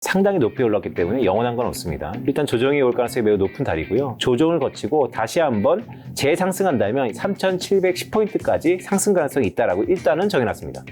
상당히 높이 올랐기 때문에 영원한 건 없습니다. 일단 조정이 올 가능성이 매우 높은 달이고요. 조정을 거치고 다시 한번 재상승한다면 3,710포인트까지 상승 가능성이 있다라고 일단은 정해놨습니다.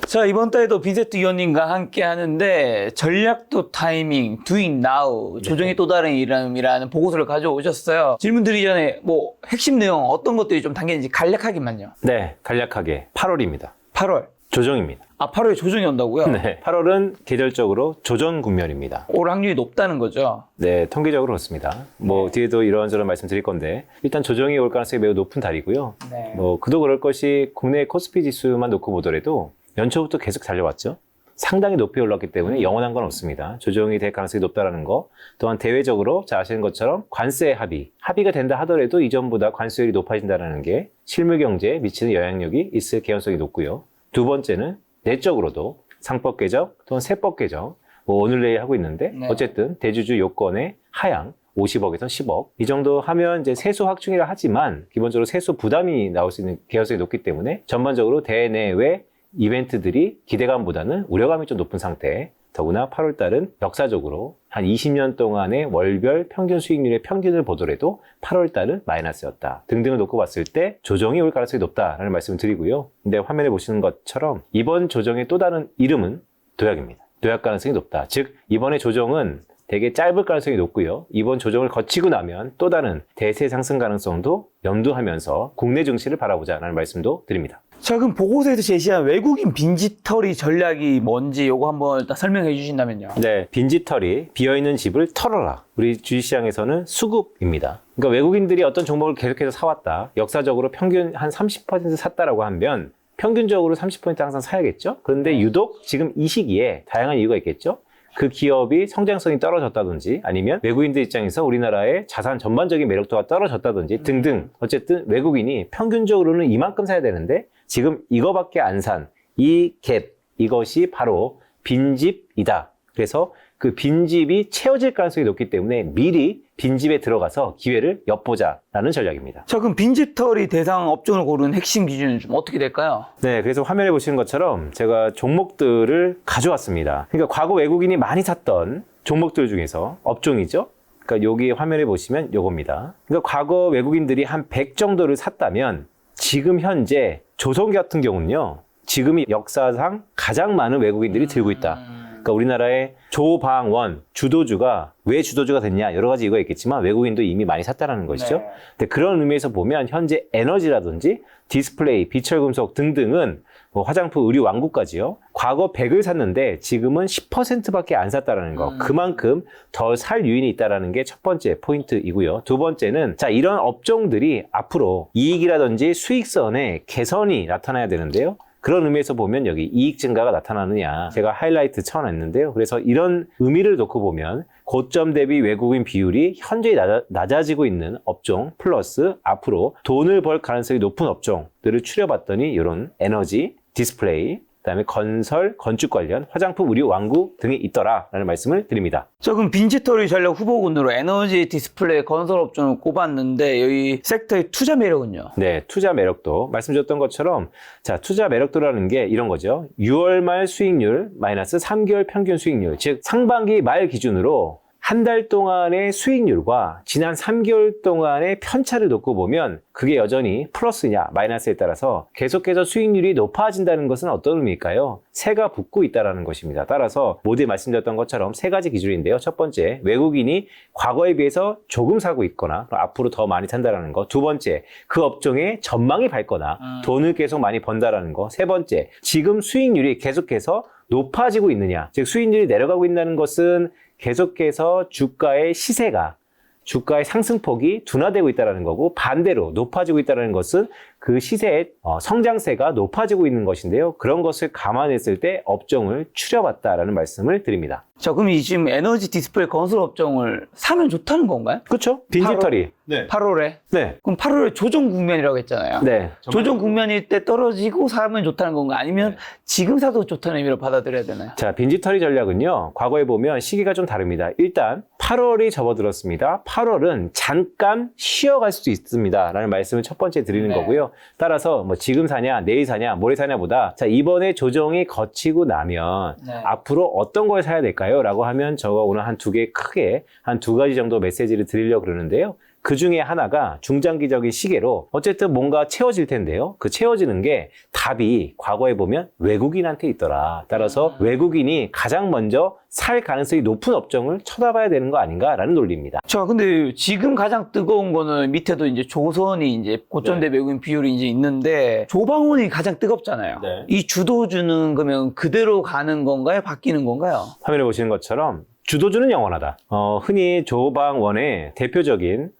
자, 이번 달에도 빈세트 위원님과 함께 하는데 전략도 타이밍, doing now, 조정의 또 다른 이름이라는 보고서를 가져오셨어요. 질문 드리기 전에 뭐 핵심 내용 어떤 것들이 좀 담겼는지 간략하게만요. 네, 간략하게 8월입니다. 8월. 조정입니다. 아, 8월에 조정이 온다고요? 네, 8월은 계절적으로 조정 국면입니다. 올 확률이 높다는 거죠? 네, 통계적으로 그렇습니다. 뭐 뒤에도 이런저런 말씀드릴 건데 일단 조정이 올 가능성이 매우 높은 달이고요. 네. 뭐 그도 그럴 것이 국내 코스피 지수만 놓고 보더라도 연초부터 계속 달려왔죠. 상당히 높이 올랐기 때문에 영원한 건 없습니다. 조정이 될 가능성이 높다는 거. 또한 대외적으로 잘 아시는 것처럼 관세 합의가 된다 하더라도 이전보다 관세율이 높아진다는 게 실물 경제에 미치는 영향력이 있을 개연성이 높고요. 두 번째는 내적으로도 상법 개정 또는 세법 개정 뭐 오늘 내일 하고 있는데 네. 어쨌든 대주주 요건의 하향 50억에서 10억 이 정도 하면 이제 세수 확충이라 하지만 기본적으로 세수 부담이 나올 수 있는 개연성이 높기 때문에 전반적으로 대내외 이벤트들이 기대감보다는 우려감이 좀 높은 상태. 더구나 8월 달은 역사적으로 한 20년 동안의 월별 평균 수익률의 평균을 보더라도 8월 달은 마이너스였다. 등등을 놓고 봤을 때 조정이 올 가능성이 높다라는 말씀을 드리고요. 근데 화면에 보시는 것처럼 이번 조정의 또 다른 이름은 도약입니다. 도약 가능성이 높다. 즉 이번에 조정은 되게 짧을 가능성이 높고요. 이번 조정을 거치고 나면 또 다른 대세 상승 가능성도 염두하면서 국내 증시를 바라보자라는 말씀도 드립니다. 자, 그럼 보고서에서 제시한 외국인 빈집털이 전략이 뭔지 요거 한번 일단 설명해 주신다면요. 네, 빈집털이 비어있는 집을 털어라. 우리 주식시장에서는 수급입니다. 그러니까 외국인들이 어떤 종목을 계속해서 사왔다. 역사적으로 평균 한 30% 샀다라고 하면 평균적으로 30% 항상 사야겠죠? 그런데 유독 지금 이 시기에 다양한 이유가 있겠죠? 그 기업이 성장성이 떨어졌다든지 아니면 외국인들 입장에서 우리나라의 자산 전반적인 매력도가 떨어졌다든지 등등 어쨌든 외국인이 평균적으로는 이만큼 사야 되는데 지금 이거밖에 안 산 이 갭 이것이 바로 빈집이다. 그래서 그 빈집이 채워질 가능성이 높기 때문에 미리 빈집에 들어가서 기회를 엿보자라는 전략입니다. 자, 그럼 빈집털이 대상 업종을 고르는 핵심 기준은 좀 어떻게 될까요? 네, 그래서 화면에 보시는 것처럼 제가 종목들을 가져왔습니다. 그러니까 과거 외국인이 많이 샀던 종목들 중에서 업종이죠. 그러니까 여기 화면에 보시면 요겁니다. 그러니까 과거 외국인들이 한 100 정도를 샀다면 지금 현재 조선 같은 경우는요. 지금이 역사상 가장 많은 외국인들이 들고 있다. 그러니까 우리나라의 조방원 주도주가 왜 주도주가 됐냐 여러 가지 이유가 있겠지만 외국인도 이미 많이 샀다는 것이죠. 네. 근데 그런 의미에서 보면 현재 에너지라든지 디스플레이, 비철금속 등등은 뭐 화장품, 의류, 왕구까지요. 과거 100을 샀는데 지금은 10%밖에 안 샀다는 거. 그만큼 덜 살 유인이 있다는 게 첫 번째 포인트이고요. 두 번째는 자 이런 업종들이 앞으로 이익이라든지 수익선에 개선이 나타나야 되는데요. 그런 의미에서 보면 여기 이익 증가가 나타나느냐 제가 하이라이트 쳐놨는데요. 그래서 이런 의미를 놓고 보면 고점 대비 외국인 비율이 현저히 낮아지고 있는 업종 플러스 앞으로 돈을 벌 가능성이 높은 업종들을 추려봤더니 이런 에너지, 디스플레이, 그다음에 건설, 건축 관련, 화장품, 의류, 왕구 등이 있더라라는 말씀을 드립니다. 자, 그럼 빈집털이 전략 후보군으로 에너지, 디스플레이, 건설 업종을 꼽았는데 여기 섹터의 투자 매력은요? 네, 투자 매력도 말씀드렸던 것처럼 자 투자 매력도라는 게 이런 거죠. 6월 말 수익률 마이너스 3개월 평균 수익률, 즉 상반기 말 기준으로 한 달 동안의 수익률과 지난 3개월 동안의 편차를 놓고 보면 그게 여전히 플러스냐 마이너스에 따라서 계속해서 수익률이 높아진다는 것은 어떤 의미일까요? 새가 붙고 있다는 것입니다. 따라서 모두에 말씀드렸던 것처럼 세 가지 기준인데요. 첫 번째, 외국인이 과거에 비해서 조금 사고 있거나 앞으로 더 많이 산다는 거. 두 번째, 그 업종에 전망이 밝거나 돈을 계속 많이 번다는 거. 세 번째, 지금 수익률이 계속해서 높아지고 있느냐. 즉 수익률이 내려가고 있다는 것은 계속해서 주가의 시세가 주가의 상승폭이 둔화되고 있다는 거고 반대로 높아지고 있다는 것은 그 시세의 성장세가 높아지고 있는 것인데요. 그런 것을 감안했을 때 업종을 추려봤다라는 말씀을 드립니다. 자, 그럼 이 지금 에너지, 디스플레이, 건설 업종을 사면 좋다는 건가요? 그렇죠? 빈집털이 네. 8월에. 네. 그럼 8월에 조정 국면이라고 했잖아요. 네. 조정 국면일 때 떨어지고 사면 좋다는 건가? 아니면 네. 지금 사도 좋다는 의미로 받아들여야 되나요? 자, 빈지털이 전략은요, 과거에 보면 시기가 좀 다릅니다. 일단, 8월이 접어들었습니다. 8월은 잠깐 쉬어갈 수도 있습니다. 라는 말씀을 첫 번째 드리는 네. 거고요. 따라서 뭐 지금 사냐, 내일 사냐, 모레 사냐보다, 자, 이번에 조정이 거치고 나면, 네. 앞으로 어떤 걸 사야 될까요? 라고 하면 저가 오늘 한 두 개 크게, 한 두 가지 정도 메시지를 드리려고 그러는데요. 그 중에 하나가 중장기적인 시계로 어쨌든 뭔가 채워질 텐데요. 그 채워지는 게 답이 과거에 보면 외국인한테 있더라. 따라서 외국인이 가장 먼저 살 가능성이 높은 업종을 쳐다봐야 되는 거 아닌가라는 논리입니다. 자, 근데 지금 가장 뜨거운 거는 밑에도 이제 조선이 이제 고점 대 외국인 비율이 이제 있는데 조방원이 가장 뜨겁잖아요. 네. 이 주도주는 그러면 그대로 가는 건가요? 바뀌는 건가요? 화면에 보시는 것처럼 주도주는 영원하다. 흔히 조방원의 대표적인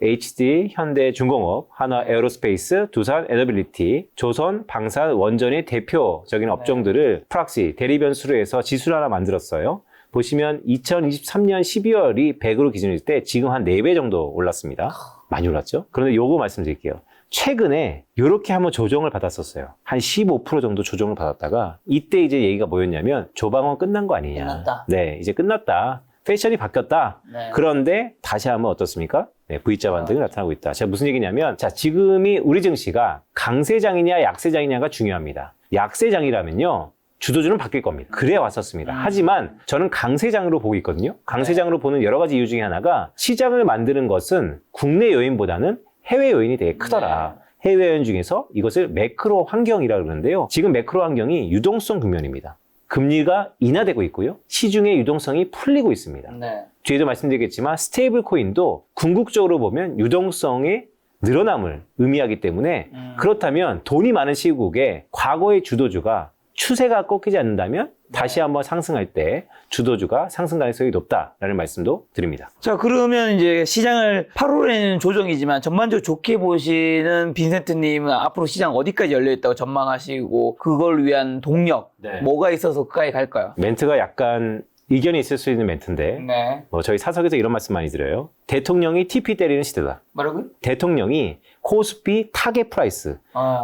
HD, 현대중공업, 한화 에어로스페이스, 두산 에너빌리티, 조선, 방산, 원전의 대표적인 업종들을 프락시, 대리변수로 해서 지수를 하나 만들었어요. 보시면 2023년 12월이 100으로 기준일 때 지금 한 4배 정도 올랐습니다. 많이 올랐죠? 그런데 요거 말씀드릴게요. 최근에 이렇게 한번 조정을 받았었어요. 한 15% 정도 조정을 받았다가 이때 이제 얘기가 뭐였냐면 조방원 끝난 거 아니냐. 끝났다. 네, 이제 끝났다. 패션이 바뀌었다. 네. 그런데 다시 한번 어떻습니까? 네, V자 반등이 나타나고 있다. 자, 무슨 얘기냐면, 자, 지금이 우리 증시가 강세장이냐 약세장이냐가 중요합니다. 약세장이라면요, 주도주는 바뀔 겁니다. 그래 왔었습니다. 하지만 저는 강세장으로 보고 있거든요. 강세장으로 보는 여러 가지 이유 중에 하나가 시장을 만드는 것은 국내 요인보다는 해외 요인이 되게 크더라. 해외 요인 중에서 이것을 매크로 환경이라고 그러는데요. 지금 매크로 환경이 유동성 국면입니다. 금리가 인하되고 있고요. 시중의 유동성이 풀리고 있습니다. 네. 뒤에도 말씀드리겠지만 스테이블 코인도 궁극적으로 보면 유동성의 늘어남을 의미하기 때문에 그렇다면 돈이 많은 시국에 과거의 주도주가 추세가 꺾이지 않는다면 다시 한번 상승할 때 주도주가 상승 가능성이 높다라는 말씀도 드립니다. 자, 그러면 이제 시장을 8월에는 조정이지만 전반적으로 좋게 보시는 빈센트님은 앞으로 시장 어디까지 열려있다고 전망하시고 그걸 위한 동력, 네. 뭐가 있어서 그까지 갈까요? 멘트가 약간 이견이 있을 수 있는 멘트인데 네. 저희 사석에서 이런 말씀 많이 드려요. 대통령이 TP 때리는 시대다. 뭐라고요? 대통령이 코스피 타겟 프라이스,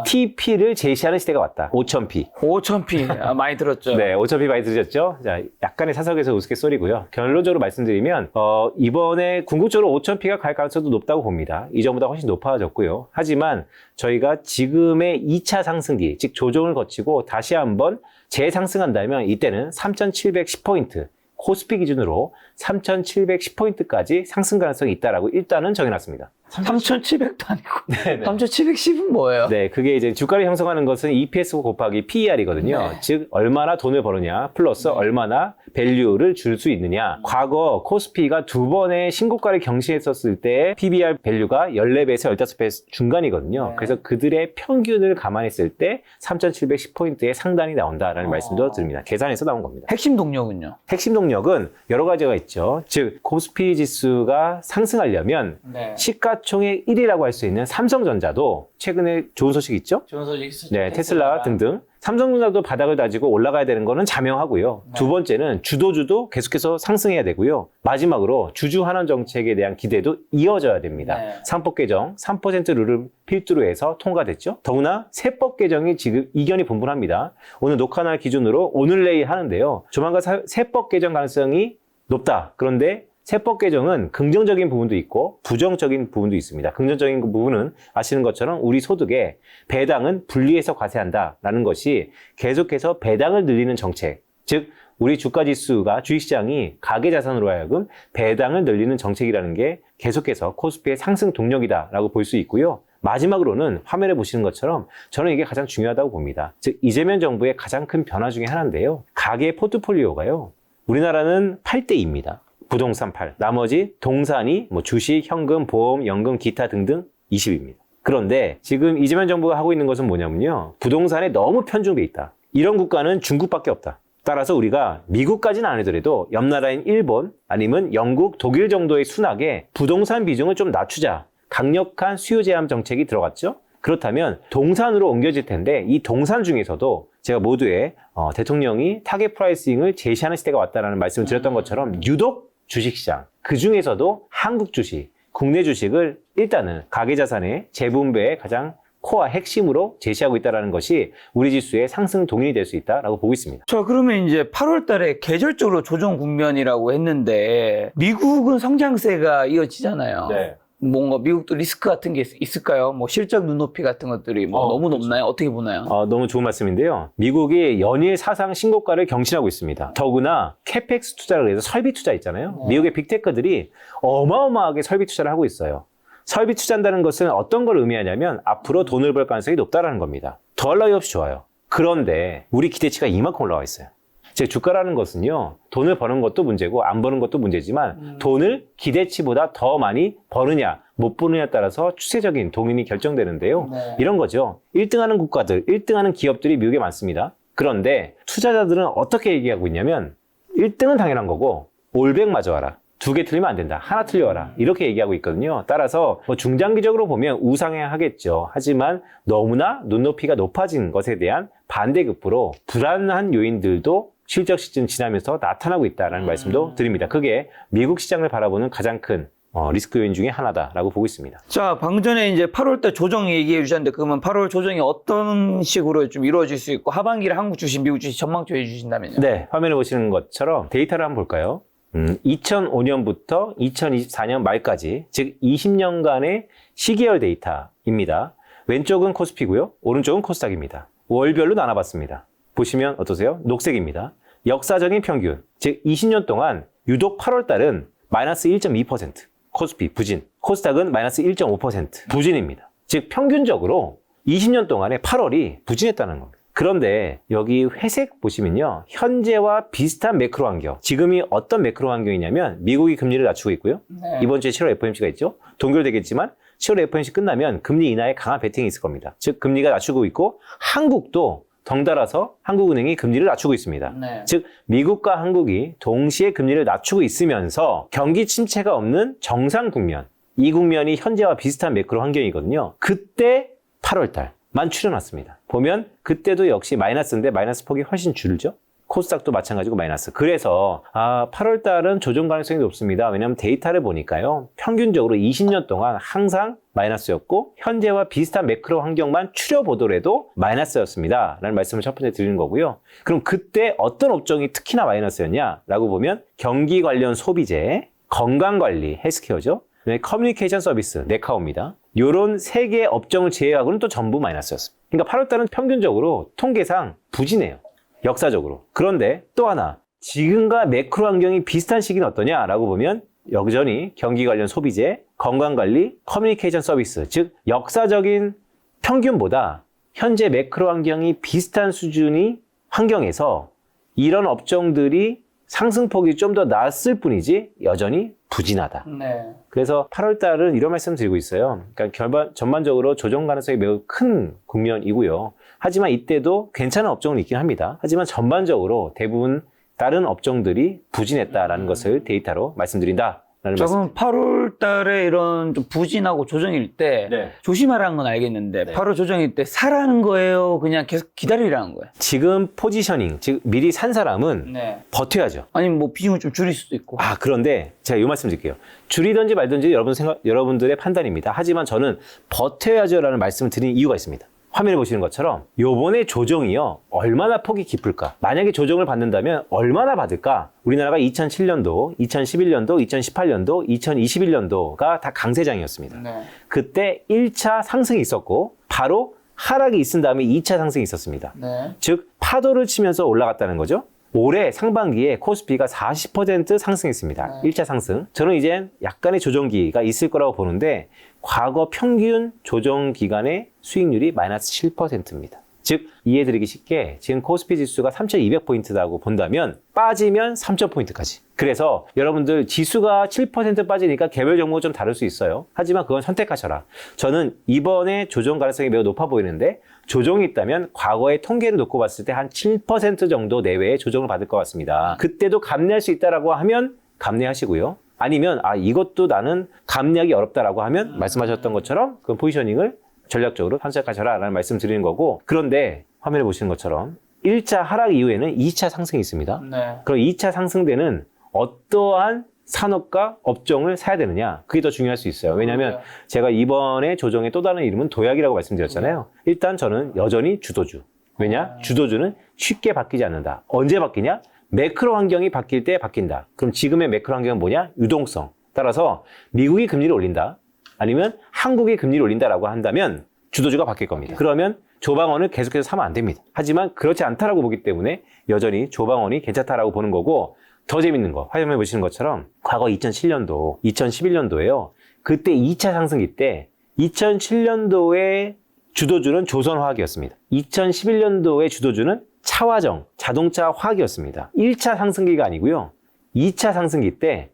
TP를 제시하는 시대가 왔다. 5,000p. 5,000p. 많이 들었죠. 네, 5,000p 많이 들으셨죠? 자, 약간의 사석에서 우스갯소리고요. 결론적으로 말씀드리면 이번에 궁극적으로 5,000p가 갈 가능성도 높다고 봅니다. 이전보다 훨씬 높아졌고요. 하지만 저희가 지금의 2차 상승기, 즉 조정을 거치고 다시 한번 재상승한다면 이때는 3,710포인트, 코스피 기준으로 3,710포인트까지 상승 가능성이 있다라고 일단은 정해놨습니다. 3,700도 아니고. 네네. 3,710은 뭐예요? 네, 그게 이제 주가를 형성하는 것은 EPS 곱하기 PER이거든요. 네. 즉, 얼마나 돈을 버느냐, 플러스 얼마나 밸류를 줄 수 있느냐. 과거 코스피가 두 번의 신고가를 경신했었을 때 PBR 밸류가 14배에서 15배 중간이거든요. 네. 그래서 그들의 평균을 감안했을 때 3,710포인트의 상단이 나온다라는 말씀도 드립니다. 계산해서 나온 겁니다. 핵심 동력은요? 핵심 동력은 여러 가지가 있죠. 즉, 코스피 지수가 상승하려면 네. 시가총액 1위라고 할 수 있는 삼성전자도 최근에 좋은 소식 있죠? 좋은 소식 있으시죠? 네, 테슬라 등등. 삼성전자도 바닥을 다지고 올라가야 되는 거는 자명하고요. 네. 두 번째는 주도주도 계속해서 상승해야 되고요. 마지막으로 주주 환원 정책에 대한 기대도 이어져야 됩니다. 네. 상법 개정 3% 룰을 필두로 해서 통과됐죠. 더구나 세법 개정이 지금 이견이 분분합니다. 오늘 녹화날 기준으로 오늘 내일 하는데요. 조만간 세법 개정 가능성이 높다. 그런데 세법 개정은 긍정적인 부분도 있고 부정적인 부분도 있습니다. 긍정적인 부분은 아시는 것처럼 우리 소득에 배당은 분리해서 과세한다라는 것이 계속해서 배당을 늘리는 정책, 즉 우리 주가지수가 주식시장이 가계자산으로 하여금 배당을 늘리는 정책이라는 게 계속해서 코스피의 상승 동력이다라고 볼 수 있고요. 마지막으로는 화면에 보시는 것처럼 저는 이게 가장 중요하다고 봅니다. 즉 이재명 정부의 가장 큰 변화 중에 하나인데요. 가계 포트폴리오가요. 우리나라는 8대2입니다. 부동산 8. 나머지 동산이 주식, 현금, 보험, 연금, 기타 등등 20입니다. 그런데 지금 이재명 정부가 하고 있는 것은 뭐냐면요. 부동산에 너무 편중돼 있다. 이런 국가는 중국밖에 없다. 따라서 우리가 미국까지는 안 하더라도 옆 나라인 일본 아니면 영국, 독일 정도의 순학에 부동산 비중을 좀 낮추자. 강력한 수요 제한 정책이 들어갔죠. 그렇다면 동산으로 옮겨질 텐데 이 동산 중에서도 제가 모두에 대통령이 타겟 프라이싱을 제시하는 시대가 왔다는 말씀을 드렸던 것처럼 유독 주식시장, 그 중에서도 한국 주식, 국내 주식을 일단은 가계자산의 재분배의 가장 코어 핵심으로 제시하고 있다는 것이 우리 지수의 상승 동인이 될 수 있다라고 보고 있습니다. 자, 그러면 이제 8월 달에 계절적으로 조정 국면이라고 했는데 미국은 성장세가 이어지잖아요. 뭔가 미국도 리스크 같은 게 있을까요? 뭐 실적 눈높이 같은 것들이 뭐 너무 높나요? 어떻게 보나요? 너무 좋은 말씀인데요. 미국이 연일 사상 신고가를 경신하고 있습니다. 더구나 캐펙스 투자를 해서 설비 투자 있잖아요. 미국의 빅테크들이 어마어마하게 설비 투자를 하고 있어요. 설비 투자한다는 것은 어떤 걸 의미하냐면 앞으로 돈을 벌 가능성이 높다는 겁니다. 더할 나위 없이 좋아요. 그런데 우리 기대치가 이만큼 올라와 있어요. 즉 주가라는 것은요. 돈을 버는 것도 문제고 안 버는 것도 문제지만 돈을 기대치보다 더 많이 버느냐 못 버느냐에 따라서 추세적인 동인이 결정되는데요. 이런 거죠. 1등하는 국가들, 1등하는 기업들이 미국에 많습니다. 그런데 투자자들은 어떻게 얘기하고 있냐면 1등은 당연한 거고 올백 마저하라. 2개 틀리면 안 된다. 하나 틀려와라. 이렇게 얘기하고 있거든요. 따라서 뭐 중장기적으로 보면 우상향하겠죠. 하지만 너무나 눈높이가 높아진 것에 대한 반대급부로 불안한 요인들도 실적 시즌 지나면서 나타나고 있다는 말씀도 드립니다. 그게 미국 시장을 바라보는 가장 큰 리스크 요인 중에 하나다라고 보고 있습니다. 자, 방금 전에 이제 8월 달 조정 얘기해 주셨는데 그러면 8월 조정이 어떤 식으로 좀 이루어질 수 있고 하반기에 한국 주식, 미국 주식 전망 좀 해주신다면요? 네, 화면에 보시는 것처럼 데이터를 한번 볼까요? 2005년부터 2024년 말까지, 즉 20년간의 시계열 데이터입니다. 왼쪽은 코스피고요. 오른쪽은 코스닥입니다. 월별로 나눠봤습니다. 보시면 어떠세요? 녹색입니다. 역사적인 평균, 즉 20년 동안 유독 8월 달은 마이너스 1.2%, 코스피 부진, 코스닥은 마이너스 1.5% 부진입니다. 즉 평균적으로 20년 동안에 8월이 부진했다는 겁니다. 그런데 여기 회색 보시면요. 현재와 비슷한 매크로 환경. 지금이 어떤 매크로 환경이냐면 미국이 금리를 낮추고 있고요. 이번 주에 7월 FOMC가 있죠. 동결되겠지만 7월 FOMC 끝나면 금리 인하에 강한 베팅이 있을 겁니다. 즉 금리가 낮추고 있고 한국도 덩달아서 한국은행이 금리를 낮추고 있습니다. 즉 미국과 한국이 동시에 금리를 낮추고 있으면서 경기 침체가 없는 정상 국면. 이 국면이 현재와 비슷한 매크로 환경이거든요. 그때 8월 달만 추려놨습니다. 보면 그때도 역시 마이너스인데 마이너스 폭이 훨씬 줄죠. 코스닥도 마찬가지고 마이너스. 그래서 8월 달은 조정 가능성이 높습니다. 왜냐하면 데이터를 보니까요. 평균적으로 20년 동안 항상 마이너스였고 현재와 비슷한 매크로 환경만 추려보더라도 마이너스였습니다. 라는 말씀을 첫 번째 드리는 거고요. 그럼 그때 어떤 업종이 특히나 마이너스였냐라고 보면 경기 관련 소비재, 건강관리, 헬스케어죠. 커뮤니케이션 서비스, 네카오입니다. 요런 세 개의 업종을 제외하고는 또 전부 마이너스였습니다. 그러니까 8월 달은 평균적으로 통계상 부진해요. 역사적으로. 그런데 또 하나, 지금과 매크로 환경이 비슷한 시기는 어떠냐라고 보면 여전히 경기 관련 소비재, 건강관리, 커뮤니케이션 서비스, 즉 역사적인 평균보다 현재 매크로 환경이 비슷한 수준의 환경에서 이런 업종들이 상승폭이 좀 더 낮을 뿐이지 여전히 부진하다. 그래서 8월 달은 이런 말씀 드리고 있어요. 그러니까 전반적으로 조정 가능성이 매우 큰 국면이고요. 하지만 이때도 괜찮은 업종은 있긴 합니다. 하지만 전반적으로 대부분 다른 업종들이 부진했다라는 것을 데이터로 말씀드린다. 자, 그럼 8월 달에 이런 좀 부진하고 조정일 때 조심하라는 건 알겠는데 8월 조정일 때 사라는 거예요? 그냥 계속 기다리라는 거예요? 지금 포지셔닝, 즉 미리 산 사람은 버텨야죠. 아니면 뭐 비중을 좀 줄일 수도 있고. 그런데 제가 이 말씀 드릴게요. 줄이든지 말든지 여러분들의 판단입니다. 하지만 저는 버텨야죠라는 말씀을 드린 이유가 있습니다. 화면에 보시는 것처럼 요번에 조정이요. 얼마나 폭이 깊을까? 만약에 조정을 받는다면 얼마나 받을까? 우리나라가 2007년도, 2011년도, 2018년도, 2021년도가 다 강세장이었습니다. 그때 1차 상승이 있었고 바로 하락이 있은 다음에 2차 상승이 있었습니다. 즉 파도를 치면서 올라갔다는 거죠. 올해 상반기에 코스피가 40% 상승했습니다. 1차 상승. 저는 이제 약간의 조정기가 있을 거라고 보는데 과거 평균 조정 기간의 수익률이 마이너스 7%입니다. 즉 이해드리기 쉽게 지금 코스피 지수가 3,200포인트라고 본다면 빠지면 3,000포인트까지. 그래서 여러분들 지수가 7% 빠지니까 개별 종목 좀 다를 수 있어요. 하지만 그건 선택하셔라. 저는 이번에 조정 가능성이 매우 높아 보이는데 조정이 있다면 과거의 통계를 놓고 봤을 때 한 7% 정도 내외의 조정을 받을 것 같습니다. 그때도 감내할 수 있다라고 하면 감내하시고요. 아니면 이것도 나는 감내하기 어렵다라고 하면 말씀하셨던 것처럼 그 포지셔닝을 전략적으로 선택하셔라 라는 말씀 드리는 거고, 그런데 화면에 보시는 것처럼 1차 하락 이후에는 2차 상승이 있습니다. 그럼 2차 상승 때는 어떠한 산업과 업종을 사야 되느냐? 그게 더 중요할 수 있어요. 왜냐하면 제가 이번에 조정의 또 다른 이름은 도약이라고 말씀드렸잖아요. 일단 저는 여전히 주도주. 왜냐? 주도주는 쉽게 바뀌지 않는다. 언제 바뀌냐? 매크로 환경이 바뀔 때 바뀐다. 그럼 지금의 매크로 환경은 뭐냐? 유동성. 따라서 미국이 금리를 올린다. 아니면 한국이 금리를 올린다라고 한다면 주도주가 바뀔 겁니다. 그러면 조방원을 계속해서 사면 안 됩니다. 하지만 그렇지 않다라고 보기 때문에 여전히 조방원이 괜찮다라고 보는 거고, 더 재밌는 거, 화면에 보시는 것처럼 과거 2007년도, 2011년도에요. 그때 2차 상승기 때 2007년도에 주도주는 조선화학이었습니다. 2011년도에 주도주는 차화정, 자동차 화학이었습니다. 1차 상승기가 아니고요. 2차 상승기 때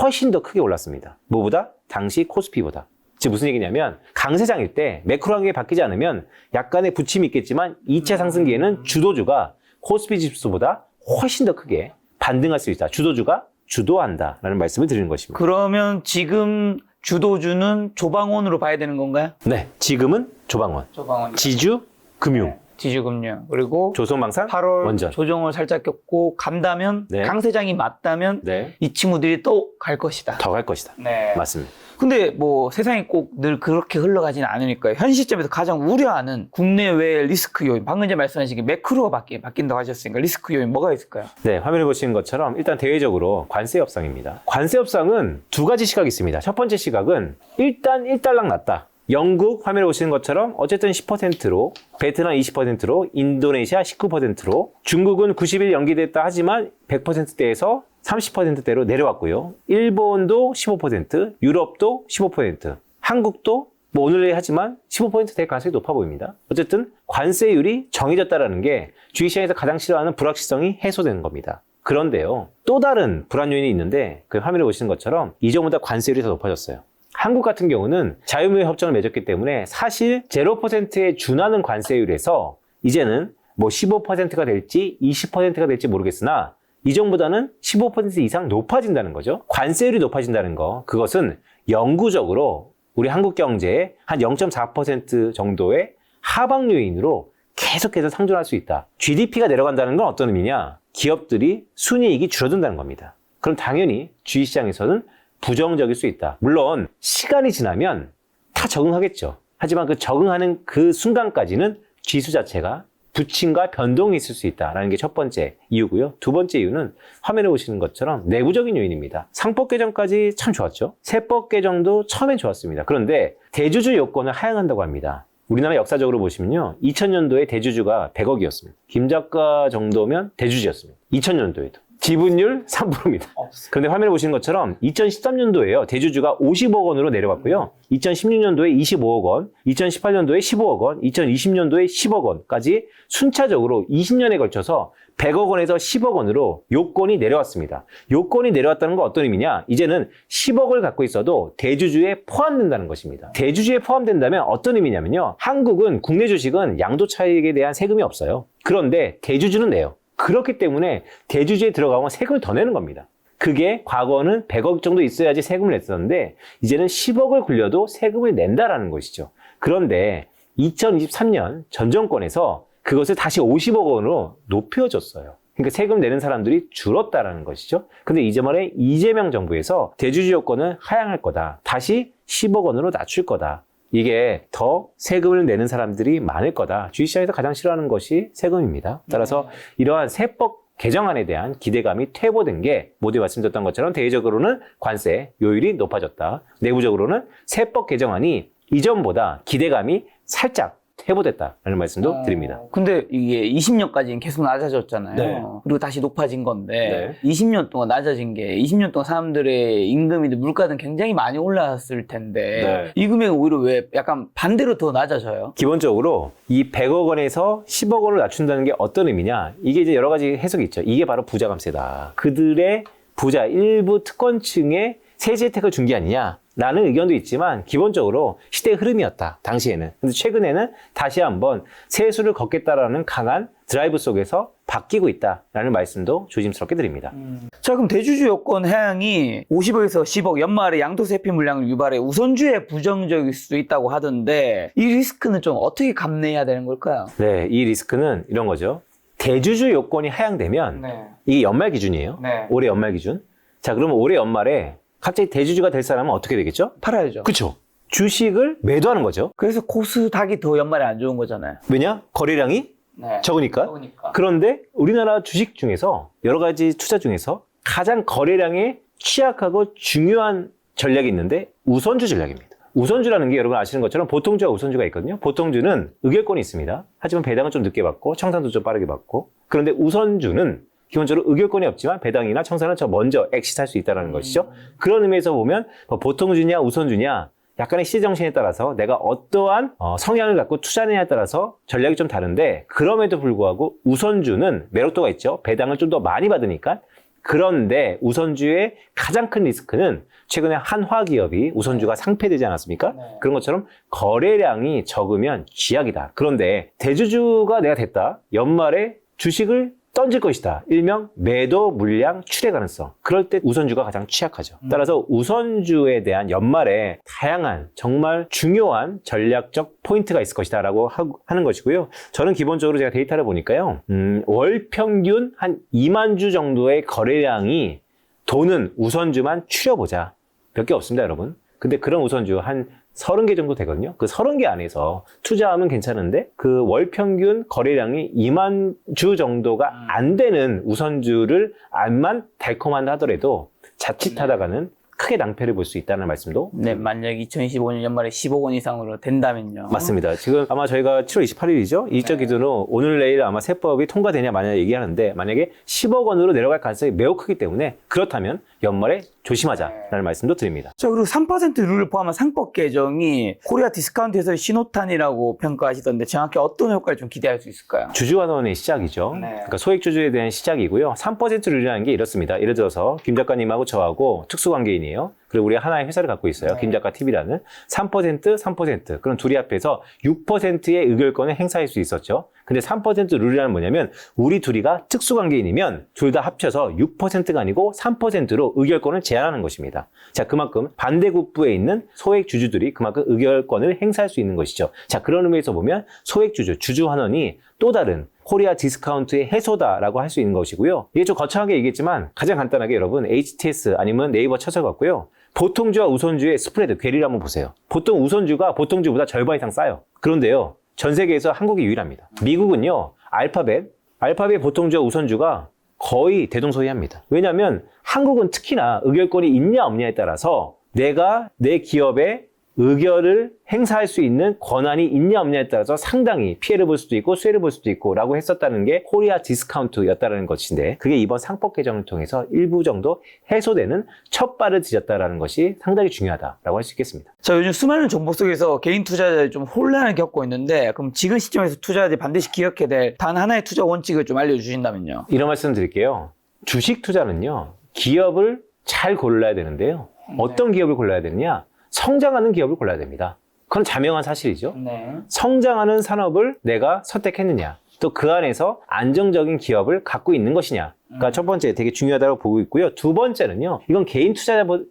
훨씬 더 크게 올랐습니다. 뭐보다? 당시 코스피보다. 즉 무슨 얘기냐면 강세장일 때 매크로 환경이 바뀌지 않으면 약간의 부침이 있겠지만 2차 상승기에는 주도주가 코스피 지수보다 훨씬 더 크게 반등할 수 있다. 주도주가 주도한다라는 말씀을 드리는 것입니다. 그러면 지금 주도주는 조방원으로 봐야 되는 건가요? 네, 지금은 조방원, 조방원. 지주, 금융, 지주금융. 그리고 조선방산, 8월 원전. 조정을 살짝 겪고 간다면, 네. 강세장이 맞다면 네, 이 친구들이 또 갈 것이다. 더 갈 것이다. 네. 맞습니다. 근데 뭐 세상이 꼭 늘 그렇게 흘러가지는 않으니까요. 현 시점에서 가장 우려하는 국내외 리스크 요인, 방금 전에 말씀하신 게 매크로가 바뀐다고 하셨으니까 리스크 요인 뭐가 있을까요? 네, 화면에 보시는 것처럼 일단 대외적으로 관세 협상입니다. 관세 협상은 두 가지 시각이 있습니다. 첫 번째 시각은 일단 1달러 났다. 영국 화면에 보시는 것처럼 어쨌든 10%로, 베트남 20%로, 인도네시아 19%로, 중국은 90일 연기됐다 하지만 100%대에서 30%대로 내려왔고요. 일본도 15%, 유럽도 15%, 한국도 뭐 오늘 하지만 15% 될 가능성이 높아 보입니다. 어쨌든 관세율이 정해졌다는 게 주식시장에서 가장 싫어하는 불확실성이 해소되는 겁니다. 그런데요, 또 다른 불안 요인이 있는데 그 화면에 보시는 것처럼 이전보다 관세율이 더 높아졌어요. 한국 같은 경우는 자유무역 협정을 맺었기 때문에 사실 0%에 준하는 관세율에서 이제는 뭐 15%가 될지 20%가 될지 모르겠으나 이전보다는 15% 이상 높아진다는 거죠. 관세율이 높아진다는 거, 그것은 영구적으로 우리 한국 경제의 한 0.4% 정도의 하방 요인으로 계속해서 상존할 수 있다. GDP가 내려간다는 건 어떤 의미냐? 기업들이 순이익이 줄어든다는 겁니다. 그럼 당연히 주식시장에서는 부정적일 수 있다. 물론 시간이 지나면 다 적응하겠죠. 하지만 그 적응하는 그 순간까지는 지수 자체가 부침과 변동이 있을 수 있다는 게 첫 번째 이유고요. 두 번째 이유는 화면에 보시는 것처럼 내부적인 요인입니다. 상법 개정까지 참 좋았죠. 세법 개정도 처음엔 좋았습니다. 그런데 대주주 요건을 하향한다고 합니다. 우리나라 역사적으로 보시면요. 2000년도에 대주주가 100억이었습니다. 김 작가 정도면 대주주였습니다. 2000년도에도. 지분율 3%입니다. 그런데 화면에 보시는 것처럼 2013년도에요. 대주주가 50억 원으로 내려왔고요. 2016년도에 25억 원, 2018년도에 15억 원, 2020년도에 10억 원까지 순차적으로 20년에 걸쳐서 100억 원에서 10억 원으로 요건이 내려왔습니다. 요건이 내려왔다는 건 어떤 의미냐? 이제는 10억을 갖고 있어도 대주주에 포함된다는 것입니다. 대주주에 포함된다면 어떤 의미냐면요. 한국은 국내 주식은 양도 차익에 대한 세금이 없어요. 그런데 대주주는 내요. 그렇기 때문에 대주주에 들어가면 세금을 더 내는 겁니다. 그게 과거는 100억 정도 있어야지 세금을 냈었는데 이제는 10억을 굴려도 세금을 낸다라는 것이죠. 그런데 2023년 전 정권에서 그것을 다시 50억 원으로 높여줬어요. 그러니까 세금 내는 사람들이 줄었다라는 것이죠. 근데 이번에 이재명 정부에서 대주주 요건을 하향할 거다. 다시 10억 원으로 낮출 거다. 이게 더 세금을 내는 사람들이 많을 거다. 주식시장에서 가장 싫어하는 것이 세금입니다. 따라서 이러한 세법 개정안에 대한 기대감이 퇴보된 게 모두 말씀드렸던 것처럼 대외적으로는 관세 요율이 높아졌다. 내부적으로는 세법 개정안이 이전보다 기대감이 살짝 퇴보됐다라는 말씀도 드립니다. 근데 이게 20년까지는 계속 낮아졌잖아요. 네. 그리고 다시 높아진 건데 네. 20년 동안 낮아진 게 20년 동안 사람들의 임금이든 물가든 굉장히 많이 올랐을 텐데 네. 이 금액은 오히려 왜 약간 반대로 더 낮아져요? 기본적으로 이 100억 원에서 10억 원을 낮춘다는 게 어떤 의미냐? 이게 이제 여러 가지 해석이 있죠. 이게 바로 부자 감세다. 그들의 부자 일부 특권층에 세제 혜택을 준 게 아니냐? 라는 의견도 있지만 기본적으로 시대의 흐름이었다. 당시에는. 근데 최근에는 다시 한번 세수를 걷겠다라는 강한 드라이브 속에서 바뀌고 있다라는 말씀도 조심스럽게 드립니다. 자, 그럼 대주주 요건 하향이 50억에서 10억 연말에 양도세 회피 물량을 유발해 우선주에 부정적일 수도 있다고 하던데 이 리스크는 좀 어떻게 감내해야 되는 걸까요? 네, 이 리스크는 이런 거죠. 대주주 요건이 하향되면 네. 이게 연말 기준이에요. 네. 올해 연말 기준. 자, 그러면 올해 연말에 갑자기 대주주가 될 사람은 어떻게 되겠죠? 팔아야죠. 그쵸. 주식을 매도하는 거죠. 그래서 코스닥이 더 연말에 안 좋은 거잖아요. 왜냐? 거래량이 네. 적으니까. 그런데 우리나라 주식 중에서 여러 가지 투자 중에서 가장 거래량에 취약하고 중요한 전략이 있는데 우선주 전략입니다. 우선주라는 게 여러분 아시는 것처럼 보통주와 우선주가 있거든요. 보통주는 의결권이 있습니다. 하지만 배당은 좀 늦게 받고 청산도 좀 빠르게 받고. 그런데 우선주는 기본적으로 의결권이 없지만 배당이나 청산은 저 먼저 엑시트할 수 있다는 것이죠. 그런 의미에서 보면 보통주냐 우선주냐 약간의 시대 정신에 따라서 내가 어떠한 성향을 갖고 투자하느냐에 따라서 전략이 좀 다른데 그럼에도 불구하고 우선주는 매력도가 있죠. 배당을 좀 더 많이 받으니까. 그런데 우선주의 가장 큰 리스크는 최근에 한화기업이 우선주가 상폐되지 않았습니까? 네. 그런 것처럼 거래량이 적으면 쥐약이다. 그런데 대주주가 내가 됐다. 연말에 주식을 던질 것이다. 일명 매도 물량 출회 가능성. 그럴 때 우선주가 가장 취약하죠. 따라서 우선주에 대한 연말에 다양한 정말 중요한 전략적 포인트가 있을 것이다 라고 하는 것이고요. 저는 기본적으로 제가 데이터를 보니까요. 월 평균 한 2만 주 정도의 거래량이 도는 우선주만 추려보자. 몇 개 없습니다, 여러분. 근데 그런 우선주 한 30개 정도 되거든요. 그 30개 안에서 투자하면 괜찮은데 그 월 평균 거래량이 2만 주 정도가 안 되는 우선주를 암만 달콤한다 하더라도 자칫하다가는 크게 낭패를 볼 수 있다는 말씀도. 네, 만약 2025년 연말에 10억 원 이상으로 된다면요. 맞습니다. 지금 아마 저희가 7월 28일이죠. 이적 기준으로 오늘 내일 아마 세법이 통과되냐 마냐 얘기하는데 만약에 10억 원으로 내려갈 가능성이 매우 크기 때문에 그렇다면 연말에 조심하자라는 말씀도 드립니다. 자, 그리고 3% 룰을 포함한 상법 개정이 코리아 디스카운트에서의 신호탄이라고 평가하시던데 정확히 어떤 효과를 좀 기대할 수 있을까요? 주주환원의 시작이죠. 네. 그러니까 소액주주에 대한 시작이고요. 3% 룰이라는 게 이렇습니다. 예를 들어서 김 작가님하고 저하고 특수관계인이에요. 그리고 우리 하나의 회사를 갖고 있어요. 네. 김작가 TV라는 3%. 그럼 둘이 합해서 6%의 의결권을 행사할 수 있었죠. 근데 3% 룰이라는 뭐냐면 우리 둘이가 특수관계인이면 둘 다 합쳐서 6%가 아니고 3%로 의결권을 제한하는 것입니다. 자, 그만큼 반대국부에 있는 소액주주들이 그만큼 의결권을 행사할 수 있는 것이죠. 자, 그런 의미에서 보면 소액주주, 주주환원이 또 다른 코리아 디스카운트의 해소다라고 할 수 있는 것이고요. 이게 좀 거창하게 얘기했지만 가장 간단하게 여러분 HTS 아니면 네이버 찾아봤고요. 보통주와 우선주의 스프레드, 괴리를 한번 보세요. 보통 우선주가 보통주보다 절반 이상 싸요. 그런데요. 전 세계에서 한국이 유일합니다. 미국은요. 알파벳 보통주와 우선주가 거의 대동소이합니다. 왜냐하면 한국은 특히나 의결권이 있냐 없냐에 따라서 내가 내 기업에 의결을 행사할 수 있는 권한이 있냐 없냐에 따라서 상당히 피해를 볼 수도 있고 수혜를 볼 수도 있고 라고 했었다는 게 코리아 디스카운트였다는 것인데 그게 이번 상법 개정을 통해서 일부 정도 해소되는 첫 발을 디뎠다는 것이 상당히 중요하다라고 할 수 있겠습니다. 자, 요즘 수많은 정보 속에서 개인 투자자들이 좀 혼란을 겪고 있는데 그럼 지금 시점에서 투자자들이 반드시 기억해야 될 단 하나의 투자 원칙을 좀 알려주신다면요. 이런 말씀 드릴게요. 주식 투자는요. 기업을 잘 골라야 되는데요. 어떤 기업을 골라야 되느냐? 성장하는 기업을 골라야 됩니다. 그건 자명한 사실이죠. 네. 성장하는 산업을 내가 선택했느냐. 또 그 안에서 안정적인 기업을 갖고 있는 것이냐. 그러니까 첫 번째 되게 중요하다고 보고 있고요. 두 번째는요. 이건 개인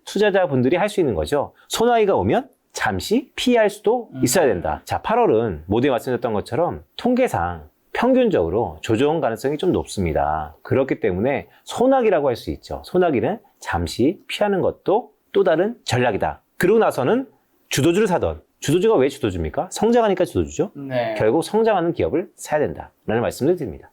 투자자분들이 할 수 있는 거죠. 소나기가 오면 잠시 피할 수도 있어야 된다. 자, 8월은 모두에 말씀드렸던 것처럼 통계상 평균적으로 조정 가능성이 좀 높습니다. 그렇기 때문에 소나기라고 할 수 있죠. 소나기는 잠시 피하는 것도 또 다른 전략이다. 그러고 나서는 주도주를 사던 주도주가 왜 주도주입니까? 성장하니까 주도주죠. 네. 결국 성장하는 기업을 사야 된다라는 말씀을 드립니다.